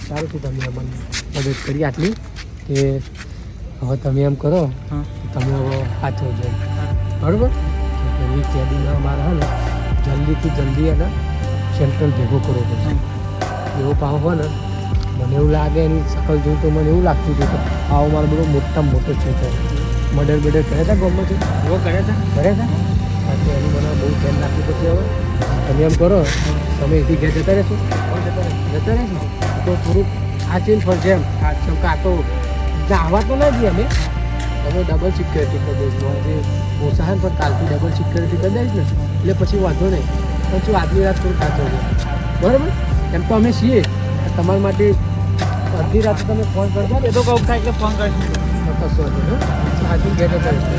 સારું છે તમે મને મદદ કરી આટલી કે હવે તમે એમ કરો તમે હવે સાચવજો બરાબર પેલી કેદીમાં અમારે હે ને જલ્દીથી જલ્દી એને સેન્ટ્રલ ભેગો કરવો પડશે એવો ભાવ હોય ને મને એવું લાગે એની શકલ જોયું તો મને એવું લાગતું હતું કે આવો મારો બધો મોટામાં મોટો છે મર્ડર બર્ડર કર્યા હતા ગમમાંથી એવો કર્યા હતા એટલે એનું મને બહુ ધ્યાન રાખવું પડશે હવે તમે એમ કરો તમે એથી ઘેર જતા રહેશો જતા રહેશો તો થોડુંક સાચવીને ફરશે એમ કેમ કે આ તો આવવા તો ના જઈએ અમે તમે ડબલ સિક્યોરિટી કરી દઈશું આજે ઓછા પણ કાલથી ડબલ સિક્યોરિટી કરી દઈશ ને એટલે પછી વાંધો નહીં પછી આજની રાત થોડું સાચો છે બરાબર એમ તો અમે છીએ તમારા માટે અડધી રાતે તમે ફોન કરજો એ તો કહું થાય એટલે ફોન કરીશું કશો વાંધો સાચું ઘેર જતા રહેશું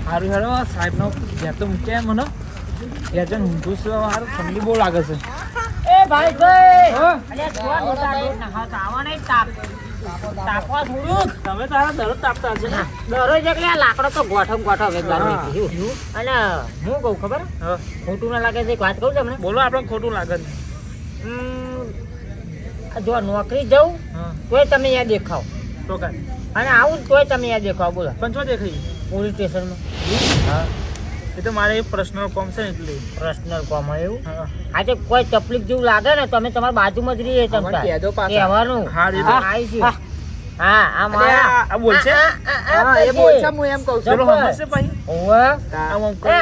સારું હેડો સાહેબનો ઘેર તો મૂક્યા મને ઘેર જઈને ઊંઘું છું સારું ઠંડી બહુ લાગે છે એ ભાઈ તાપવા થોડુંક તમે તારા દરરોજ તાપતા હશે ને દરરોજ એટલે આ લાકડો તો ગોઠમ અને હું કહું ખબર ખોટું ના લાગે છે એક વાત કહું તમને બોલો આપણે ખોટું લાગે છે જો નોકરી જવું તોય તમે અહીંયા દેખાવ તો કાંઈ અને આવું તોય તમે અહીંયા દેખાવ બોલો પણ શું દેખાય પોલીસ સ્ટેશનમાં હા એ તો મારે પર્સનલ કોમ છે ને એટલે પર્સનલ કોમ એવું હા આજે કોઈ તકલીફ જેવું લાગે ને તમે તમારી બાજુમાં જ રહીએ કહેવાનું હા આવીશું હા આ મારા આ બોલશે એ બોલશે હું એમ કહું ચલો હમશે ભાઈ ઓવે આમ આમ કરો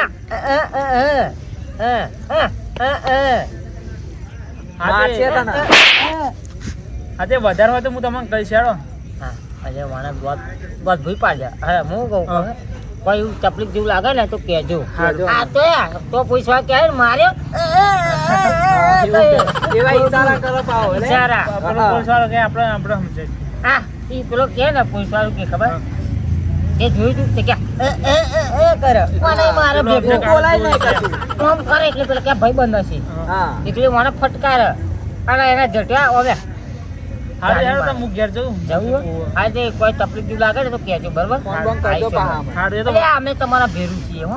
આજે વધારે હોય તો હું તમને કહીશ હેડો હા આજે મને બસ ભૂઈ પાડે હા હું કહું કોઈ એવું તકલીફ જેવું લાગે ને તો કહેજો આ તો પૂછવા કે માર્યો એવા ઈશારા કરો પાવ ઈશારા પોલીસ વાળો કે આપણે સમજે હા ઈ પેલો કે ને પોલીસ વાળો કે ખબર એ જોયું તું કે કરે મને મારે ભેગો બોલાય નહીં કશું કામ કરે એટલે પેલા કે ભાઈ બંધ હશે હા એટલે મને ફટકારે અને એના જટ્યા હવે હા યાર તો હું ઘેર જઉં આજે કોઈ તકલીફ જેવું લાગે ને તો કહેજો બરાબર અમે તમારા ભેરું છીએ હો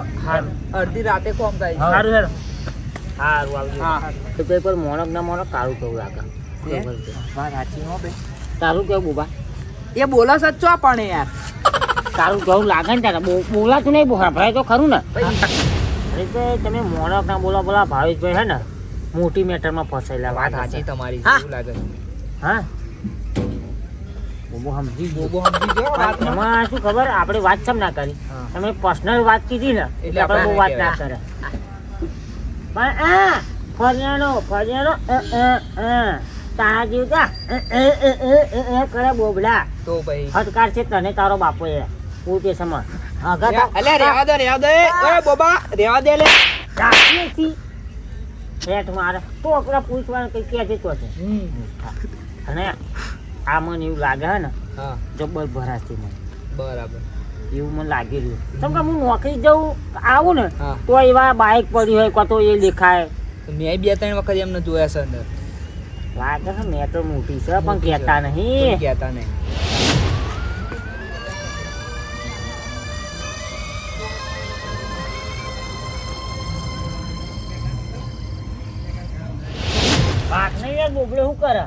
અડધી રાતે કોમ થાય સારું હેડ સારું આવજો તો પેપર મોણક ના મોણક કાળું કેવું લાગે વાત સાચી હો બે તારું કેવું બોબા એ બોલા સચ્ચો પણ યાર તારું કેવું લાગે ને તારે બોલાતું નહીં ભરાય તો ખરું ને અરે તો તમે મોણક ના બોલા ભાવેશભાઈ હે ને મોટી મેટરમાં ફસાયેલા વાત સાચી તમારી એવું લાગે હા બોબો સમજી ગયો એમાં શું ખબર આપણે વાત કેમ ના કરી તમે પર્સનલ વાત કીધી ને એટલે આપણે બહુ વાત ના કરે પણ ફરિયાનો તારા જેવું તા કરે બોબડા તો ભાઈ ફટકાર છે તને તારો બાપો એ પૂછે સમજ રેવા દે ઓય બોબા રેવા દે લે પેટ મારે તો આપણા પૂછવાનું કઈ ક્યાં જતો છે અને આ મને એવું લાગે હે ને જબર ભરાશથી મને બરાબર એવું મને લાગી રહ્યું કેમ કે હું નોકરી જવું આવું ને તો એવા બાઇક પડી હોય કાં તો એ દેખાય મેં 2-3 વખત એમને જોયા છે અંદર લાગે છે મેં તો મોટી છે પણ કહેતા નહીં પાક નહીં યાર બોબડે શું કરે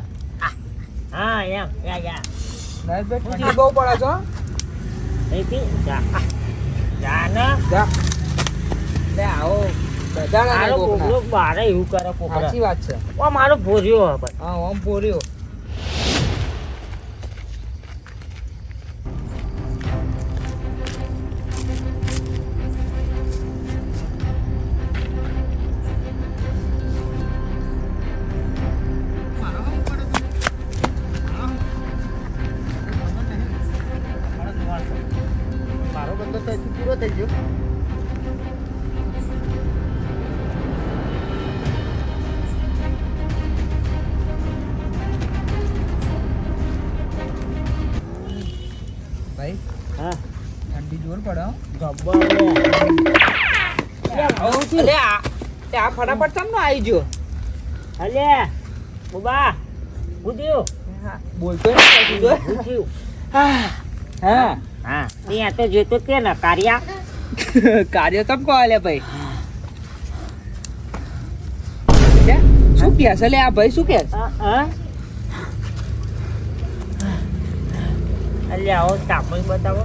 હા એમ યા ઠંડી બહુ પડે છો જા ને લે આવો મારો બોબડો બારે એવું કરે પોકરા સાચી વાત છે ઓ મારો ભોર્યો હવે હા ઓમ ભોર્યો મારો બંધો તો પૂરો થઈ ગયો પડે હો. જબ્બર અલે આ ફટાફટ ચમ નો આવી ગયો અલે બુબા ઉડ્યો બોલતો નથી કશું જો. ઉઠ્યું હા હા ત્યાં તો જોતો તે ને કાર્યા કાર્ય તમ કહો લે ભાઈ લે, શું કહે છે લે આ ભાઈ શું કહે છે? અલે આવો તાપણ બતાવો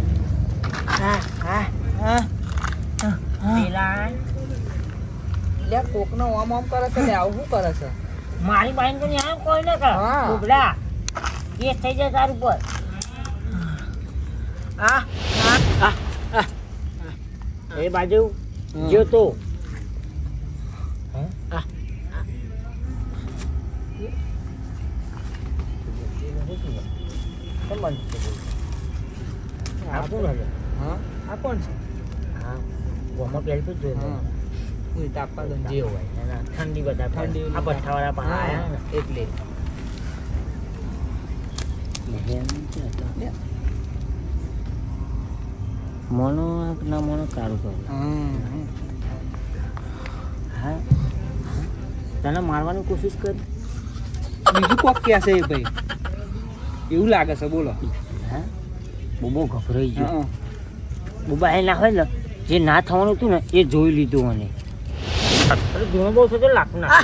પેલા લે કોકનો ઓમ ઓમ કરે છે લે આવું શું કરે છે? મારી બાઈન તો ન્યા કોઈ ન કર હા. બુબડા કેસ થઈ જાય તારું પર એ બાજુ જો તો હા આ કોણ છે? હા હું તાપવા દઉં જે હોય ઠંડી બધા ઠંડી આ ભઠ્ઠાવાળા પાછા આયા ને. એટલે મોનો ના મોનો કારું કરું હા તને મારવાની કોશિશ કરી બીજું કોક ક્યાં છે એ ભાઈ એવું લાગે છે બોલો. હા બહુ ગભરાઈ ગયો હા બુબા એ ના હોય ને જે ના થવાનું હતું ને એ જોઈ લીધું મને અરે ધૂણો બહુ થતો લાગના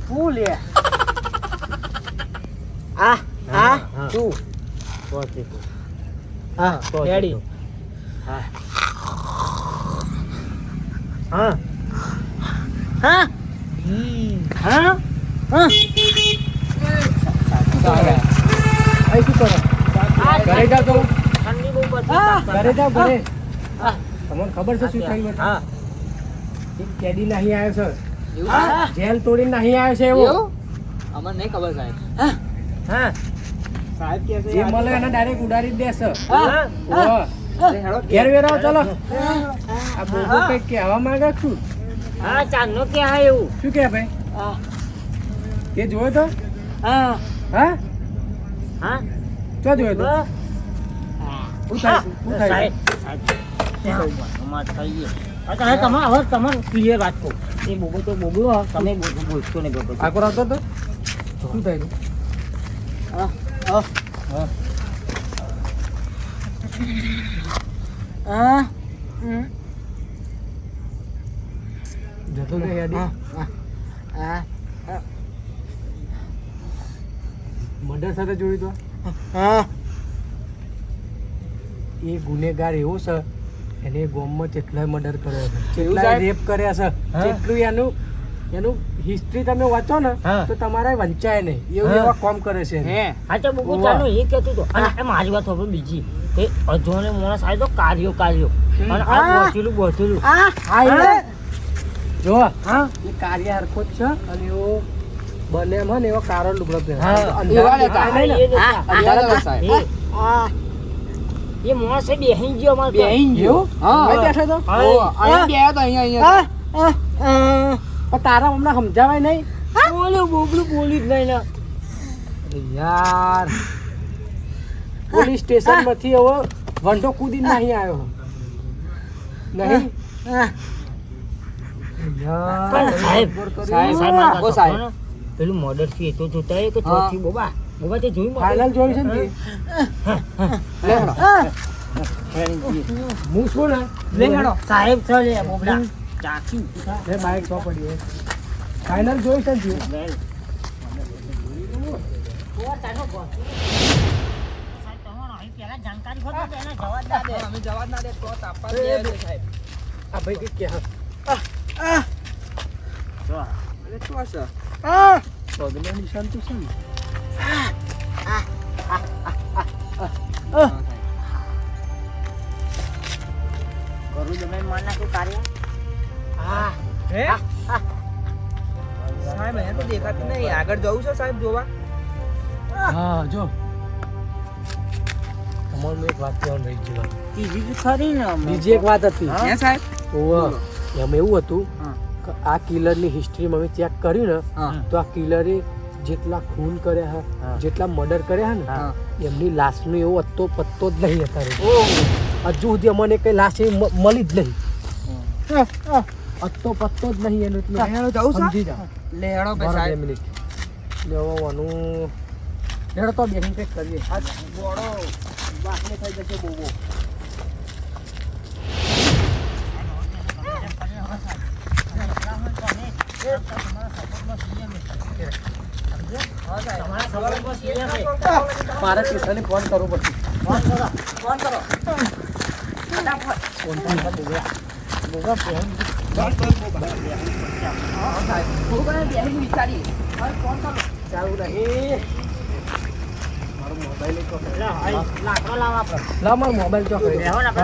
શું લે તું હા રેડી હા હા હા હા હા અહીં શું કરો ઘરે જાઓ તો ઠંડી બહુ પડતી ઘરે જાઓ ઘરે હા. તમને ખબર છે શું થયું બેટા? હા એક કેદી નહીં આવ્યો એવું છે જેલ તોડીને નહીં આવ્યો છે એવો અમને નહીં ખબર સાહેબ. હા સાહેબ કે છે જે મળે એને ડાયરેક્ટ ઉડાડી જ દેશે હા ઓહો. હેડો ઘેર વેરાવો ચલો આ બોબો કઈક કહેવા માંગે છું હા ચાંદનો ક્યાં હા એવું શું કે ભાઈ તે જોયો તો હા હા હા ચો જોયો તો શું થાય શું થાય તમે હવે તમે ક્લિયર વાત કહો એ બોબો તો બોબો તમે બોલશો ને બોબો આકોર આવતો તો શું થાય તું જતો રે યાદી મર્ડર સાથે જોયું તો એ ગુનેગાર એવો છે એને ગોમમાં કેટલાય મર્ડર કર્યો છે કેટલાય સાહેબ? રેપ કર્યા છે હા. જેટલું એનું હિસ્ટ્રી તમે વાંચો ને હા. તો તમારે વંચાય નહીં એવું હા. એવા કોમ કરે છે હે હા તો બોબો ચાલો એ કહેતું હતો અને એ મારી વાત હવે બીજી એ અજોને માણસ આવ્યો તો કાર્યો અને આ બોચેલું જો હા એ કાર્ય હરખો જ છે અને એવો બને એમ હોય ને એવો કારો લુગડો પહેરે. હા. અંધારા એવા દેખાય નહીં ને. હા, અંધારા સાહેબ. એ માણસે બેહી ગયો અમારે તો. બેહીન ગયો. હા. અહીં બેઠો તો? હા. ઓ, અહીંયા બેહ્યા તો અહીંયા પણ તારા હમણાં સમજાવાય નહીં બોલ્યું બોબલું બોલી જ નહીં ને અરે યાર પોલીસ સ્ટેશન માંથી હવે વંટો કૂદી નહીં આવ્યો નહીં યાર, પણ સાહેબ, બરોબર કર્યું. સાહેબ મારા ઓ સાહેબ. કાકાને પેલું મર્ડર થી એ તો જોતા હોય કે હા. ચોથી બોબા તે જોયું murder? ફાઇનલ જોયું છે ને તે? લે હેડો. હું શું ને લે હેડો. સાહેબ છે લે બોબડા ચાકી લે બાઈક સો પડી હોય. ફાઇનલ જોયું છે ને તે? બેલ જાણકારી ખોટો એના જવાબ ના દે અમે જવાબ ના દે તો તાપવા એ, દે સાહેબ. આ ભાઈ કંઈક કહે. જો. અરે શું હશે? પગના નિશાન તો છે ને? કરું તમે માર નાખ્યું કાર્ય હે? સાહેબ અહીંયા તો દેખાતું નહીં આગળ જવું છે સાહેબ જોવા હા જો તમારું એક વાત કહેવાનું રહી ગયું. કીધી તો ખરી ને અમે. બીજી એક વાત હતી હે સાહેબ ઓવે. એમાં એવું હતું હા. કે આ કિલરની હિસ્ટ્રીમાં અમે ચેક કર્યું ને હા તો આ કિલરે જેટલા ખૂન કર્યા હે હા. જેટલા મર્ડર કર્યા હે હા. ને એમની લાશનો એવો અત્તો પત્તો જ નહીં અત્યારે હજુ સુધી અમને કઈ લાશ એવી મળી જ નહીં અત્તો પત્તો જ નહીં એનો એટલો સમજી જાઓ લેડો બરાબર, 2 મિનિટ લેવાનું લેડો તો બેહીને કંઈક કરીએ આ ગોળો વાસને થઈ જશે બહુ મારે સ્ટેશને ફોન કરવો પડશે ફોન કરો ફોન ચાલુ નહીં મારો મોબાઈલ લાવ મારો મોબાઈલ ચોક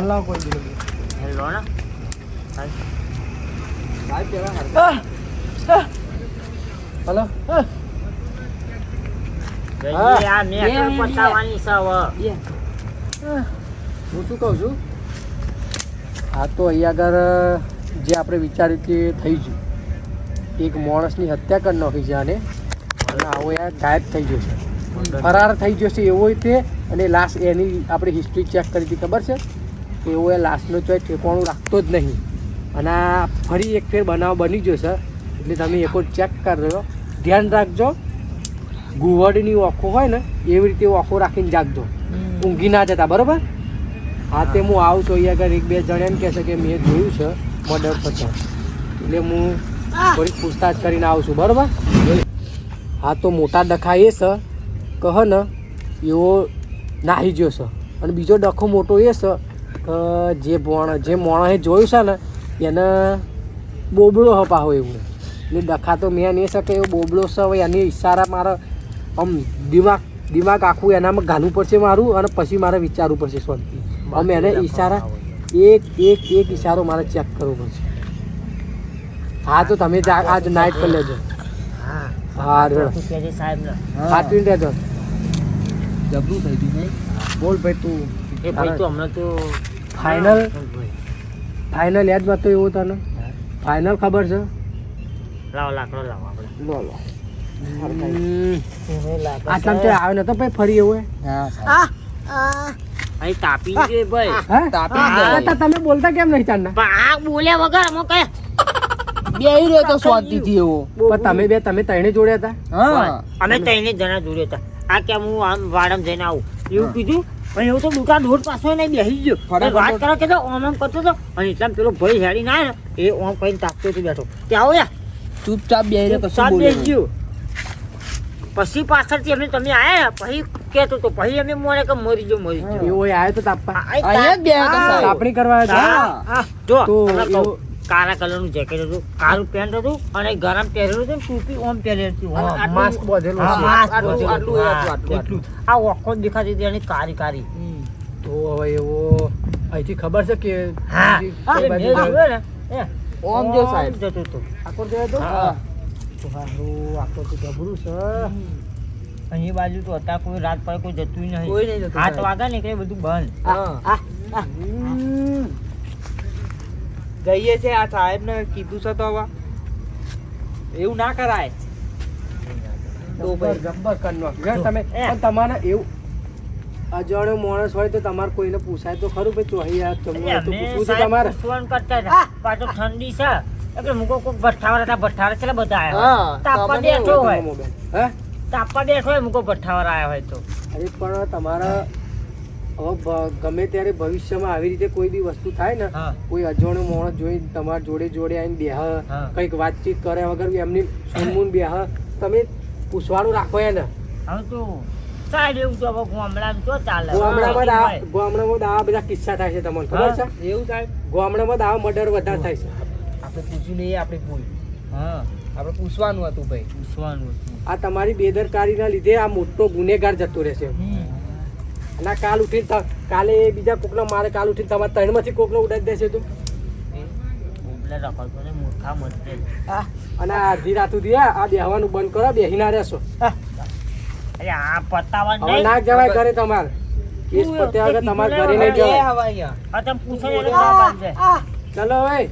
લાવ કોઈ દિવસ હલો હું શું કહું છું હા તો અહીંયા આગળ જે આપણે વિચાર્યું તે થઈ ગયું એક માણસની હત્યા કરી નાખી છે અને આવો યાર ગાયબ થઈ ગયો છે ફરાર થઈ ગયો છે એવો તે અને લાશ એની આપણે હિસ્ટ્રી ચેક કરી હતી ખબર છે એવો એ લાશનો ચોય ઠેકાણું રાખતો જ નહીં અને આ ફરી એક ફેર બનાવ બની ગયો છે એટલે તમે એક ચેક કરજો ધ્યાન રાખજો ગુવડની ઓખો હોય ને એવી રીતે ઓખો રાખીને જાગજો ઊંઘી ના જતા બરાબર હા તે હું આવું છું અહીંયા આગળ 1-2 જણ એમ કહે છે કે મેં જોયું છે મર્ડર થતો એટલે હું થોડીક પૂછતાછ કરીને આવું છું બરાબર હા તો મોટા ડખા એ છે કહે ને એવો નાહી ગયો છે અને બીજો ડખો મોટો એ છે કે જે માણસે જોયું છે ને એને બોબડો હપાવો એવું એટલે ડખા તો મેં નહીં શકે એવો બોબડો છે હવે એની ઈશારા મારા આમ દિમાગ આખું એનામાં ઘાલવું પડશે મારું અને પછી મારે વિચારવું પડશે શાંતિ અમે એને ઈશારા એક ઈશારો મારે ચેક કરવો પડશે હા તો તમે આજ નાઇટ કરી લેજો હા સાચવીને રહેજો જબરું થઈ ગયું બોલ ભાઈ તું હમણાં તો ફાઇનલ યાદમાં તો એવું તને ફાઇનલ ખબર છે લાકડો લાવો આપણે લો આટલા તે આવે નતો ભાઈ ફરી એવું અહીં તાપી ગઈ ભાઈ તમે બોલતા કેમ નહીં ચાંદના પણ આ બોલ્યા વગર અમે કઈ બેહી રહ્યો તો શાંતિથી એવો પણ તમે ત્રણે જોડ્યા હતા અમે ત્રણે જણા જોડે હતા આ કેમ હું આમ વાડમ જઈને આવું એવું કીધું પણ એવું તો દુકાન રોડ પાછો નહીં બેસી ગયો વાત કરો કે ઓમ આમ કરતો હતો અને એટલા પેલો ભાઈ હેડી ના ને એ ઓમ કઈ તાપતો હતો બેઠો કે આવો યાર ચૂપચાપ બેહી રહ્યો કશું સાત બોલ્યો બેસી ગયો પછી પાછળથી અમે તમે આયા પછી કહેતો તો પછી અમે મોને કે મરી ગયો એવો આવ્યો તો તાપવા અહીંયા જ બેહ્યો તો સાહેબ. તાપણી કરવા આવ્યો જો તો તમને કહું, એવું- કાળા કલરનું જેકેટ હતું કાળું પેન્ટ હતું અને ગરમ પહેરેલું હતું ને ટોપી ઓમ પહેરેલી હતી ઓમ આટલું- માસ્ક બાંધેલું હા, છે. માસ્ક આટલું- બાંધેલું આટલું હતું. હતું, એટલું. આ ઓખો જ દેખાતી હતી એની કારી કારી તો હવે એવો અહીંથી ખબર છે કે હા બીજી અરે કઈ મેં બાજુ જાય? જોયો ને એ ઓમ જો સાહેબ. જતો હતો આકોર ગયો તો હા. તો હારું આકોર તો જબરું છે અહીં એ બાજુ તો હતા કોઈ રાત પર કોઈ જતું કોઈ નહીં નહીં જતું 8 સાહેબ. વાગ્યા ને એટલે બધું બંધ હા. જઈએ છે આ સાહેબ ને કીધું છે તો હવે એવું ના કરાય જબ્બર જબ્બર કરી નાખ્યું. તમે પણ તમારે એવું અજાણ્યો માણસ હોય તો તમારે કોઈને પૂછાય તો ખરું ભાઈ ચોહી યાર તમને તો અમે પૂછવું છે સાહેબ તમારે પૂછવાનું કરતા હતા પાછો ઠંડી છે એટલે મુકો કોક ભઠ્ઠાવાળા હતા ભઠ્ઠાવાળા કેટલા બધા હા, આવ્યા તાપવા તમને બેઠો હોય મોબાઈલ હે તાપવા બેઠો હોય મુકો ભઠ્ઠાવાળા આવ્યા હોય તો અરે પણ તમારા હવે ગમે ત્યારે ભવિષ્યમાં આવી રીતે કોઈ બી વસ્તુ થાય ને હા. કોઈ અજાણ્યો માણસ જોઈ તમારા જોડે આવીને બેહ હા. કંઈક વાતચીત કરે વગર બી એમની સુનમુન બેહ તમે પૂછવાનું રાખો એને હવે તો સાહેબ એવું તો હવે ગામડામાં તો ચાલે ગામડામાં હા, આ આવા બધા કિસ્સા થાય છે તમને ખબર છે એવું સાહેબ ગામડામાં આવા મર્ડર વધારે થાય છે આપણે પૂછ્યું નહીં આપણે ભૂલ હા આપણે પૂછવાનું હતું ભાઈ પૂછવાનું હતું. આ તમારી બેદરકારીના લીધે આ મોટો ગુનેગાર જતો રહેશે અને આ કાલ ઉઠીને કાલે બીજા કોકનો મારે કાલ ઉઠીને તમારા ત્રણમાંથી કોકનો ઉડાડી દેશે તું બોબલા રખડતો ને મૂર્ખા મરતે અને આ અડધી રાત સુધી આ બેહવાનું બંધ કરો બેહી ના રહેશો અરે આ પતાવા હવે નહીં ના જવાય ઘરે તમારે કેસ પત્યા વગર તમારે ઘરે નહીં બે જવાય હવે અહીંયા આ તમે પૂછો ને એટલે જવાબ છે ચલો હવે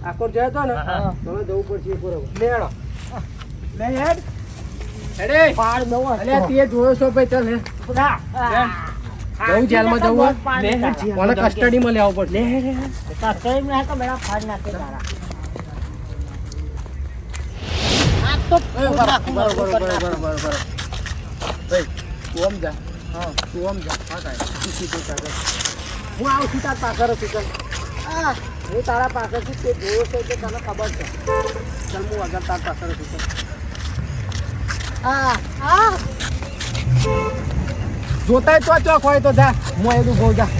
આખો જયો તો ને હા. હવે જવું પડશે બરોબર લેડો લે હેડ હેડે પાડ દઉં અલ્યા તે જોયો છો ભાઈ ચાલ હે બહુ જેલમાં જવું કોને કસ્ટડીમાં લેવો પડશે તું આમ જા તું આમ જા હું આવું છું તાર પાછળ છું ચાલ હું તારા પાછળથી તે જોયો છે કે તને ખબર છે ચાલ હું આગળ તાર પાછળ છું ચાલ જોતા ચોક હોય તો જા હું એનું બહુ જા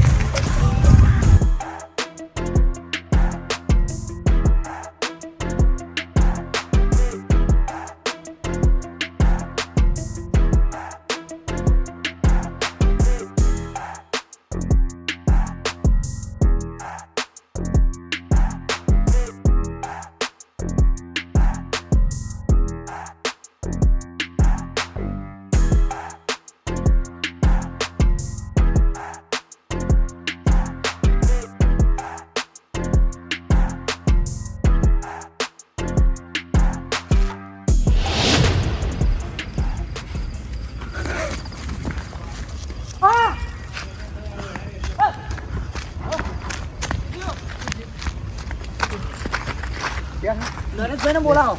નરેશભાઈને બોલાવો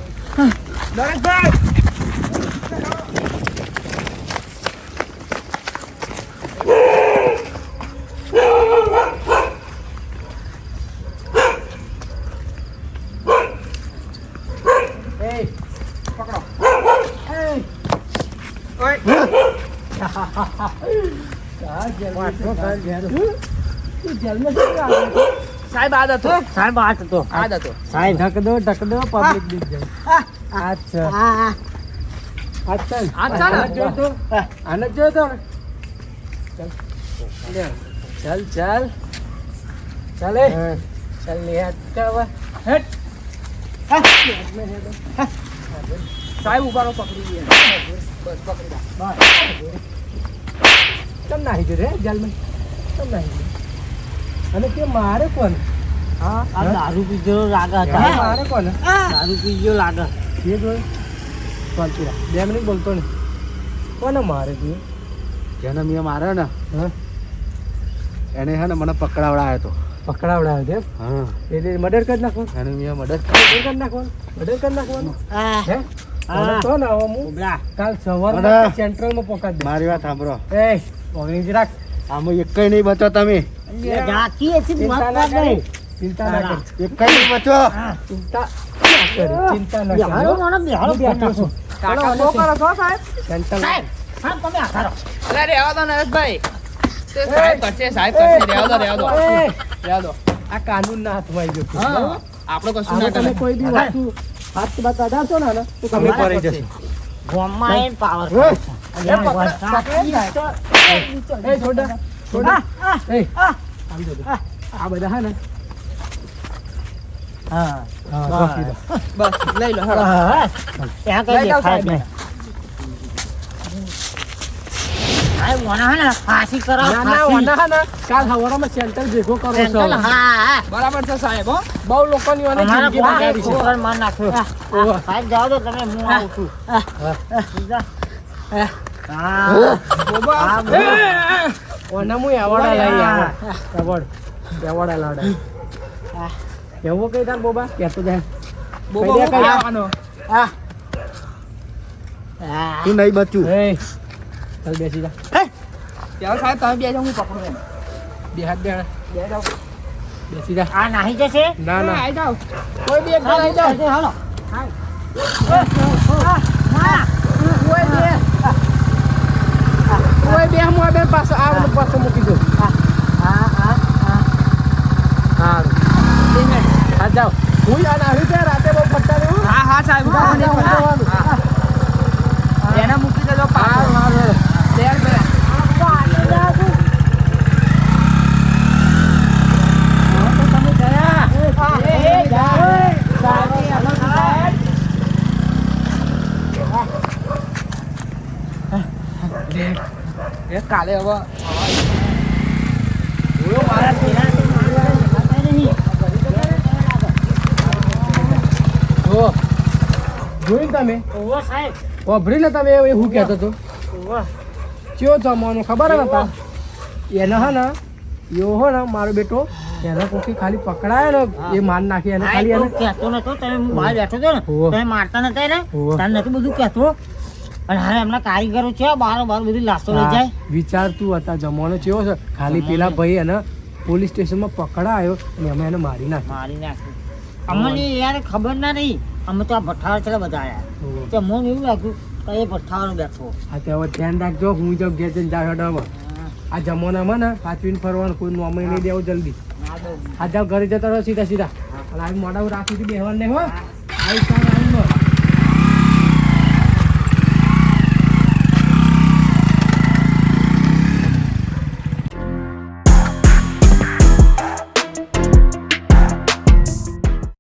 નરેશભાઈ સાહેબ આદ હતો સાહેબ ઢક દો પબ્લિક દીક જાય અચ્છા આનંદ જોયો તો ચાલ ચાલ ચાલે ચાલ લે હેટ સાહેબ ઉભારો પકડી ગયા બસ પકડી દા બસ કેમ નાહી ગયો રે જેલમાં કેમ નાહી ગયો અને તે મારે કોણ દારૂ પીજો લાગે હતા મારે કોણ દારૂ પીજો લાગે એ જોઈ ચાલતી 2 મિનિટ બોલતો ને કોને મારે તું જેને મેં માર્યો ને હા એને હે ને મને પકડાવડાયો હતો. પકડાવડાવ્યો છે હા એટલે મર્ડર કરી નાખો એને મેં મદદ મર્ડર કરી નાખવાનું હે હા. તો ને હવે હું ઉભરા. કાલ સવારમાં બરાબર. સેન્ટ્રલમાં પકડી દે મારી વાત સાંભળો, એ ઓગણીસ રાખ આમાં એકઈ નહીં બચો તમે, જાતી હતી ચિંતા ના કરી ચિંતા ના કરી એકઈ નહીં બચો. ચિંતા ના કરી ચિંતા ના બિહારો કરી મને બિહારો હું બેઠો છું. કાકા શું કરો છો સાહેબ? સેન્ટ્રલ સાહેબ હા તમે આખારો અરે રહેવા દો નરેશભાઈ, તે સાહેબ કરશે રહેવા દો એ, રહેવા દો. આ કાનૂન ના હાથમાં આવી ગયો છે. હા બરાબર? આપણો કશું હવે ના તમે કરે. કોઈ બી વસ્તુ હાથ બાત અડાડશો ને તો તમે પડી જશો. ગોમમાં એને પાવર હે? એ એ છોડા છોડા એ આમ જો આ બધા હે ને હા હા રાખી દો. બસ લઈ લો હેડો. ત્યાં કઈ લઈ જાઓ દેખાય સાહેબ. નહીં સાહેબ મને હે ને ફાંસી કરાવો ના ના ફાંસી. ઓના હે ને કાલ હવારમાં સેન્ટર ભેગો કરો છો સેન્ટ્રલ, હા બરાબર છે સાહેબ હો. બહુ લોકોની ઓને અમારા જિંદગી બગાડી છે. છોકરાને માર નાખ્યો. ઓહો. સાહેબ જાઓ તો તમે હું આવું છું હા બોબા. હા, એ, એ, એ. ઓના હું એવોર્ડ લઈ એવોર્ડ લાવડા કેવો કઈ તાર બોબા કેતો જાય બોબા કઈ દે, હું કઈ દે. આવવાનો. તું નહીં બચ્યું. એ ચાલ બેસી જા ચાલો સાહેબ તમે બે જાઓ, હું પકડું એમ. બે હાથ દે બે જાઓ. બેસી જા આ નાહી જશે ના ના આઈ જાઓ. કોઈ બી એક જણ આવી જાઓ. હાલો કોઈ બે હું આ બે પાછો આ પાછો મૂકી દો સારું હા જાઓ હું યાદ આવ્યું છે રાતે બહુ ફરતા રહ્યું હા હા સાહેબ હા, હું નહીં હા, પડતો. હા. હા. એને મૂકી દેજો હા પાછો. હા લેર પેલા. એ કાલે હવે જો જોયું તમે ઓવો સાહેબ વાપરી ને તમે એ હું કહેતો હતો ઓવો ચિયો જમવાનો ખબર હે ને તા એને હે ને યો હો ને મારો બેટો એને કોકી ખાલી પકડાયો ને એ માર નાખી એને ખાલી એને કહેતો નતો તમે હું બહાર બેઠો હતો ને ઓવો. તમે મારતા નતા ને ઓવો. તાર નતું બધું કહેતો અને હા એમના કારીગરો છે બાર બધી લાશો લઈ જાય વિચાર તું હતા જમવાનો ચેવો છે ખાલી પેલા ભાઈ એને પોલીસ સ્ટેશનમાં પકડાયો ને અમે એને મારી નાખ્યો મારી નાખ્યું અમને યાર ખબર ના રહી અમે તો આ ભઠ્ઠાવાળા છે બધા આયા ઓવો. તો મને એવું લાગ્યું કે એ ભઠ્ઠાવાળો બેઠો હા તે હવે ધ્યાન રાખજો હું જો ઘેર જઈને જાય હડામાં આ જમાનામાં ને સાચવીને ફરવાનું કોઈ નોમે નહીં દેવું જલ્દી ના દઉં આ જાવ ઘરે જતા રહો સીધા સીધા અને આ મોઢા રાખી બેહવાનું નહીં હો આવી